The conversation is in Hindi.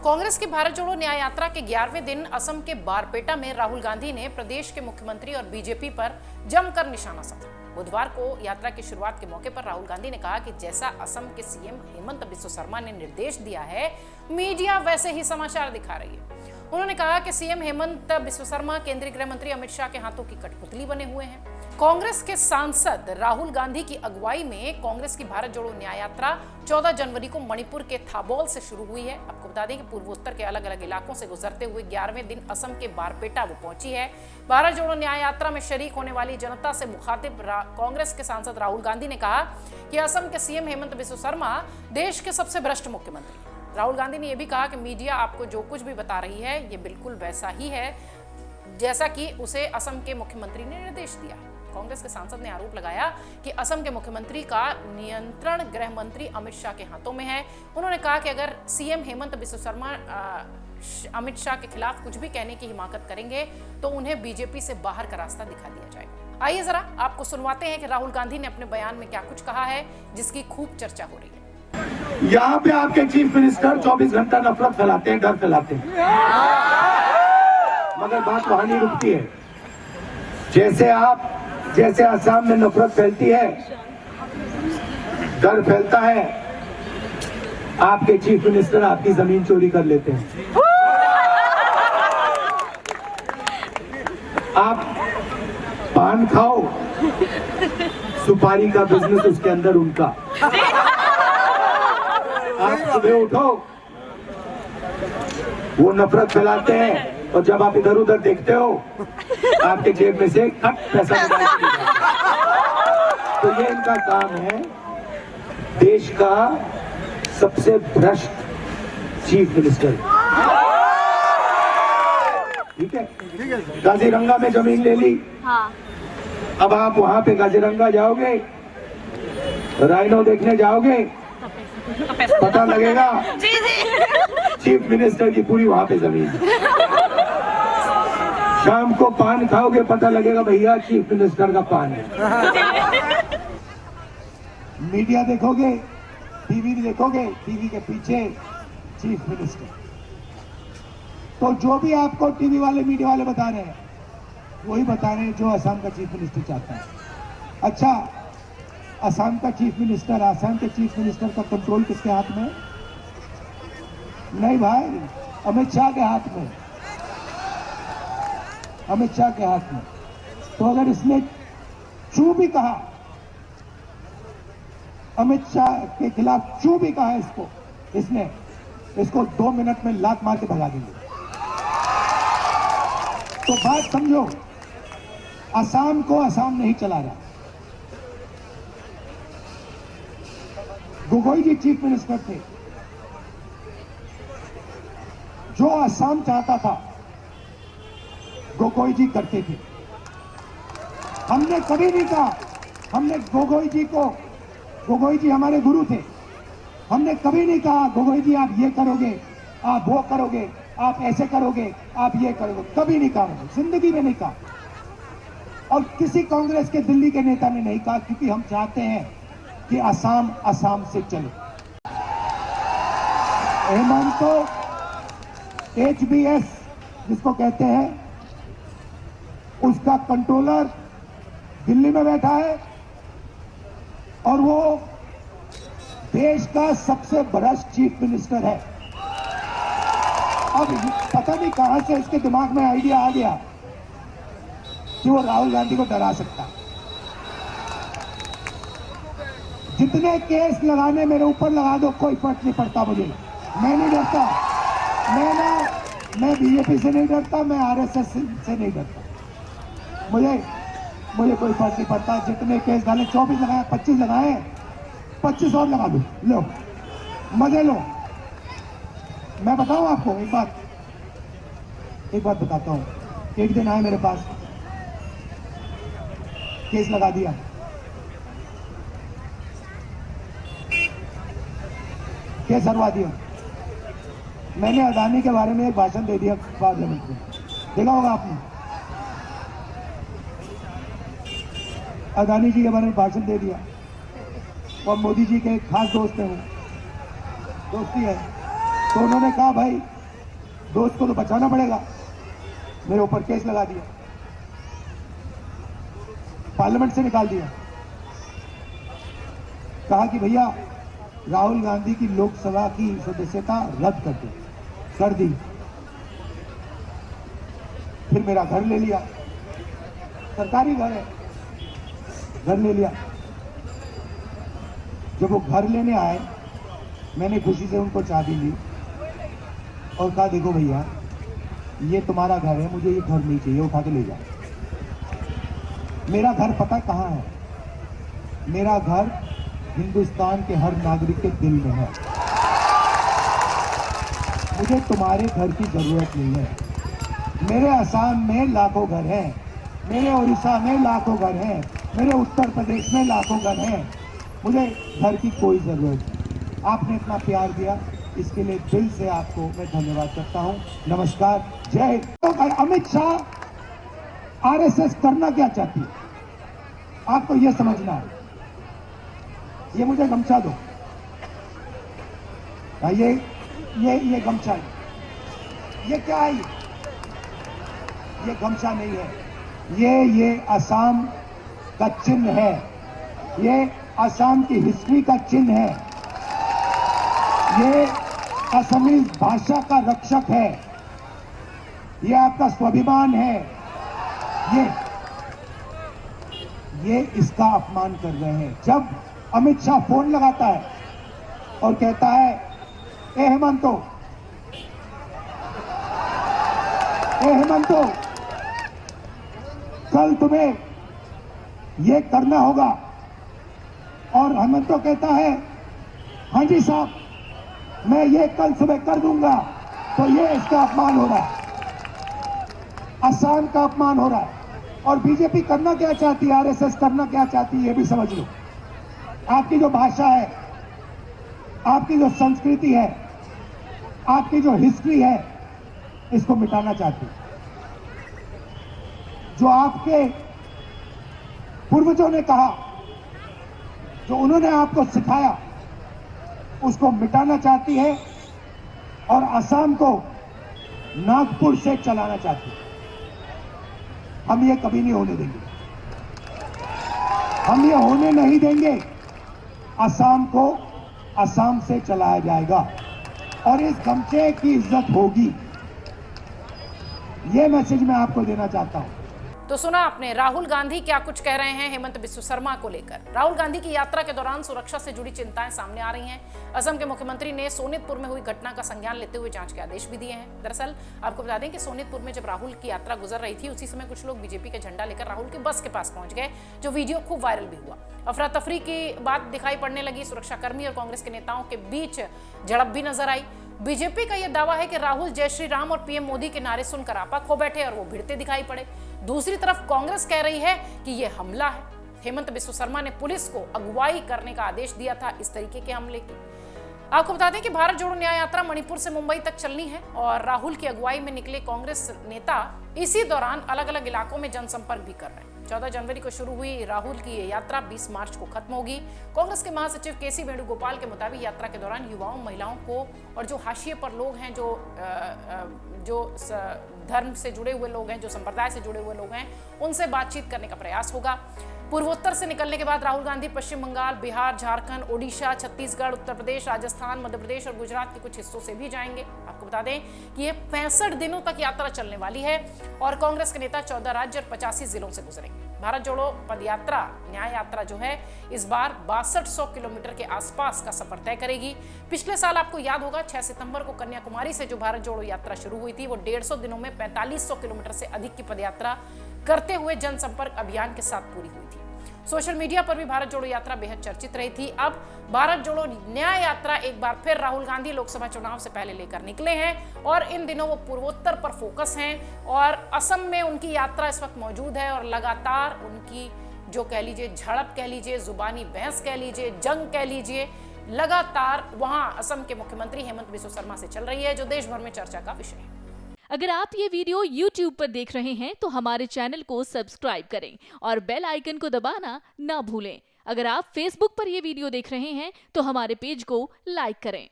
कांग्रेस की भारत जोड़ो न्याय यात्रा के 11वें दिन असम के बारपेटा में राहुल गांधी ने प्रदेश के मुख्यमंत्री और बीजेपी पर जमकर निशाना साधा। बुधवार को यात्रा की शुरुआत के मौके पर राहुल गांधी ने कहा कि जैसा असम के सीएम हेमंत बिस्वा शर्मा ने निर्देश दिया है, मीडिया वैसे ही समाचार दिखा रही है। उन्होंने कहा कि सीएम हेमंत बिस्वा शर्मा केंद्रीय गृह मंत्री अमित शाह के हाथों की कठपुतली बने हुए हैं। कांग्रेस के सांसद राहुल गांधी की अगुवाई में कांग्रेस की भारत जोड़ो न्याय यात्रा 14 जनवरी को मणिपुर के थाबोल से शुरू हुई है। आपको बता दें कि पूर्वोत्तर के अलग अलग इलाकों से गुजरते हुए 11वें दिन असम के बारपेटा वो पहुंची है। भारत जोड़ो न्याय यात्रा में शरीक होने वाली जनता से मुखातिब कांग्रेस के सांसद राहुल गांधी ने कहा कि असम के सीएम हेमंत बिस्वा शर्मा देश के सबसे भ्रष्ट मुख्यमंत्री। राहुल गांधी ने यह भी कहा कि मीडिया आपको जो कुछ भी बता रही है, ये बिल्कुल वैसा ही है जैसा कि उसे असम के मुख्यमंत्री ने निर्देश दिया है। कांग्रेस के सांसद ने आरोप लगाया कि असम के मुख्यमंत्री का नियंत्रण गृह मंत्री अमित शाह के हाथों में है। उन्होंने कहा कि अगर सीएम हेमंत बिस्वा शर्मा अमित शाह के खिलाफ कुछ भी कहने की हिमाकत करेंगे तो उन्हें बीजेपी से बाहर का रास्ता दिखा दिया जाएगा। आइए जरा आपको सुनवाते हैं कि राहुल गांधी ने अपने बयान में क्या कुछ कहा है, जिसकी खूब चर्चा हो रही है। यहाँ पे आपके चीफ मिनिस्टर 24 घंटा नफरत फैलाते हैं, डर फैलाते हैं, मगर बात वहां नहीं रुकती है। जैसे असम में नफरत फैलती है, डर फैलता है, आपके चीफ मिनिस्टर आपकी जमीन चोरी कर लेते हैं। आप पान खाओ, सुपारी का बिजनेस उसके अंदर उनका। आप सुबह उठो, वो नफरत फैलाते हैं, और जब आप इधर उधर देखते हो आपके जेब में से खट पैसा निकालते हैं। तो ये इनका काम है। देश का सबसे भ्रष्ट चीफ मिनिस्टर, ठीक है। काजीरंगा में जमीन ले ली। अब आप वहां पे काजीरंगा जाओगे, राइनो देखने जाओगे, पता लगेगा चीफ मिनिस्टर की पूरी वहां पे जमीन। शाम को पान खाओगे, पता लगेगा भैया चीफ मिनिस्टर का पान है। मीडिया देखोगे, टीवी देखोगे, टीवी के पीछे चीफ मिनिस्टर। तो जो भी आपको टीवी वाले, मीडिया वाले बता रहे हैं, वही बता रहे हैं जो असम का चीफ मिनिस्टर चाहता है। अच्छा, असम का चीफ मिनिस्टर, असम के चीफ मिनिस्टर का कंट्रोल किसके हाथ में? नहीं भाई, अमित शाह के हाथ में, अमित शाह के हाथ में। तो अगर इसने चू भी कहा, अमित शाह के खिलाफ चू भी कहा इसको 2 मिनट में लात मार के भगा देंगे। तो बात समझो, असम को असम नहीं चला रहा। गोगोई जी चीफ मिनिस्टर थे, जो असम चाहता था गोगोई जी करते थे। हमने कभी नहीं कहा, हमने गोगोई जी हमारे गुरु थे, हमने कभी नहीं कहा गोगोई जी आप ये करोगे, आप वो करोगे, आप ऐसे करोगे, आप ये करोगे, कभी नहीं कहा, जिंदगी में नहीं कहा। और किसी कांग्रेस के दिल्ली के नेता ने नहीं कहा, क्योंकि हम चाहते हैं कि असम से चले। हेमंत तो HBS जिसको कहते हैं, उसका कंट्रोलर दिल्ली में बैठा है, और वो देश का सबसे भ्रष्ट चीफ मिनिस्टर है। अब पता नहीं कहां से इसके दिमाग में आइडिया आ गया कि वो राहुल गांधी को डरा सकता। जितने केस लगाने मेरे ऊपर लगा दो, कोई फर्क नहीं पड़ता मुझे। मैं नहीं डरता, मैं बीजेपी से नहीं डरता, मैं RSS से नहीं डरता। मुझे कोई फर्क नहीं पड़ता। जितने केस डाले, 24 लगाए, 25 लगाए, 25 और लगा दो, लो मजे लो। मैं बताऊं आपको एक बात बताता हूं। एक दिन आए मेरे पास, केस लगा दिया, केस हरवा दिया। मैंने अदानी के बारे में एक भाषण दे दिया पार्लियामेंट में, देखा होगा आपने। अदानी जी के बारे में भाषण दे दिया, और मोदी जी के खास दोस्त हैं, वो दोस्ती है। तो उन्होंने कहा भाई दोस्त को तो बचाना पड़ेगा, मेरे ऊपर केस लगा दिया, पार्लियामेंट से निकाल दिया। कहा कि भैया राहुल गांधी की लोकसभा की सदस्यता रद्द कर दी। फिर मेरा घर ले लिया, सरकारी घर है, घर ले लिया। जब वो घर लेने आए, मैंने खुशी से उनको चाबी ली और कहा देखो भैया ये तुम्हारा घर है, मुझे ये घर नहीं चाहिए, उठा के ले जाओ। मेरा घर पता कहाँ है? मेरा घर हिंदुस्तान के हर नागरिक के दिल में है। मुझे तुम्हारे घर की जरूरत नहीं है। मेरे असम में लाखों घर हैं, मेरे उड़ीसा में लाखों घर हैं, मेरे उत्तर प्रदेश में लाखों घर हैं। मुझे घर की कोई जरूरत नहीं। आपने इतना प्यार दिया, इसके लिए दिल से आपको मैं धन्यवाद करता हूं। नमस्कार, जय हिंद। तो अमित शाह आरएसएस करना क्या चाहती है, आपको यह समझना है। ये मुझे गमछा दो, ये गमछा है। ये क्या है? ये गमछा नहीं है, ये असम का चिन्ह है, ये असम की हिस्ट्री का चिन्ह है, ये असमी भाषा का रक्षक है, ये आपका स्वाभिमान है। ये इसका अपमान कर रहे हैं। जब अमित शाह फोन लगाता है और कहता है ए हेमंतो, कल तुम्हें ये करना होगा, और हेमंतो कहता है हाँ जी साहब मैं ये कल सुबह कर दूंगा, तो ये इसका अपमान हो रहा है, असम का अपमान हो रहा है। और बीजेपी करना क्या चाहती है, आरएसएस करना क्या चाहती है, ये भी समझ लो। आपकी जो भाषा है, आपकी जो संस्कृति है, आपकी जो हिस्ट्री है, इसको मिटाना चाहती है। जो आपके पूर्वजों ने कहा, जो उन्होंने आपको सिखाया, उसको मिटाना चाहती है और असम को नागपुर से चलाना चाहती है। हम ये कभी नहीं होने देंगे, हम ये होने नहीं देंगे। असम को असम से चलाया जाएगा और इस गमछे की इज्जत होगी। ये मैसेज मैं आपको देना चाहता हूं। तो सुना आपने राहुल गांधी क्या कुछ कह रहे हैं हेमंत बिस्व शर्मा को लेकर। राहुल गांधी की यात्रा के दौरान सुरक्षा से जुड़ी चिंताएं सामने आ रही हैं। असम के मुख्यमंत्री ने सोनितपुर में हुई घटना का संज्ञान लेते हुए जांच के आदेश भी दिए हैं। दरअसल आपको बता दें कि सोनितपुर में जब राहुल की यात्रा गुजर रही थी, उसी समय कुछ लोग बीजेपी का झंडा लेकर राहुल की बस के पास पहुंच गए, जो वीडियो खूब वायरल भी हुआ। अफरा तफरी की बात दिखाई पड़ने लगी, सुरक्षाकर्मी और कांग्रेस के नेताओं के बीच झड़प भी नजर आई। बीजेपी का यह दावा है कि राहुल जय श्री राम और पीएम मोदी के नारे सुनकर आपा खो बैठे और वो भिड़ते दिखाई पड़े। दूसरी तरफ कांग्रेस कह रही है कि यह हमला है। हेमंत बिस्व शर्मा ने पुलिस को अगुवाई करने का आदेश दिया था इस तरीके के हमले की। आपको बता दें कि भारत जोड़ो न्याय यात्रा मणिपुर से मुंबई तक चलनी है और राहुल की अगुवाई में निकले कांग्रेस नेता इसी दौरान अलग अलग इलाकों में जनसंपर्क भी कर रहे हैं। 14 जनवरी को शुरू हुई राहुल की ये यात्रा 20 मार्च को खत्म होगी। कांग्रेस के महासचिव केसी वेणुगोपाल के मुताबिक यात्रा के दौरान युवाओं, महिलाओं को और जो हाशिए पर लोग हैं, जो धर्म से जुड़े हुए लोग हैं, जो संप्रदाय से जुड़े हुए लोग हैं, उनसे बातचीत करने का प्रयास होगा। पूर्वोत्तर से निकलने के बाद राहुल गांधी पश्चिम बंगाल, बिहार, झारखंड, ओडिशा, छत्तीसगढ़, उत्तर प्रदेश, राजस्थान, मध्य प्रदेश और गुजरात के कुछ हिस्सों से भी जाएंगे। आपको बता दें कि ये 65 दिनों तक यात्रा चलने वाली है और कांग्रेस के नेता 14 राज्य और 85 जिलों से गुजरेंगे। भारत जोड़ो पदयात्रा, न्याय यात्रा जो है, इस बार 6200 किलोमीटर के आसपास का सफर तय करेगी। पिछले साल आपको याद होगा 6 सितंबर को कन्याकुमारी से जो भारत जोड़ो यात्रा शुरू हुई थी, वो 150 दिनों में 4500 किलोमीटर से अधिक की पदयात्रा करते हुए जनसंपर्क अभियान के साथ पूरी हुई थी। सोशल मीडिया पर भी भारत जोड़ो यात्रा बेहद चर्चित रही थी। अब भारत जोड़ो न्याय यात्रा एक बार फिर राहुल गांधी लोकसभा चुनाव से पहले लेकर निकले हैं और इन दिनों वो पूर्वोत्तर पर फोकस हैं और असम में उनकी यात्रा इस वक्त मौजूद है और लगातार उनकी जो कह लीजिए झड़प कह लीजिए, जुबानी बहस कह लीजिए, जंग कह लीजिए, लगातार वहां असम के मुख्यमंत्री हेमंत बिस्व शर्मा से चल रही है, जो देश भर में चर्चा का विषय है। अगर आप ये वीडियो YouTube पर देख रहे हैं तो हमारे चैनल को सब्सक्राइब करें और बेल आइकन को दबाना ना भूलें। अगर आप Facebook पर ये वीडियो देख रहे हैं तो हमारे पेज को लाइक करें।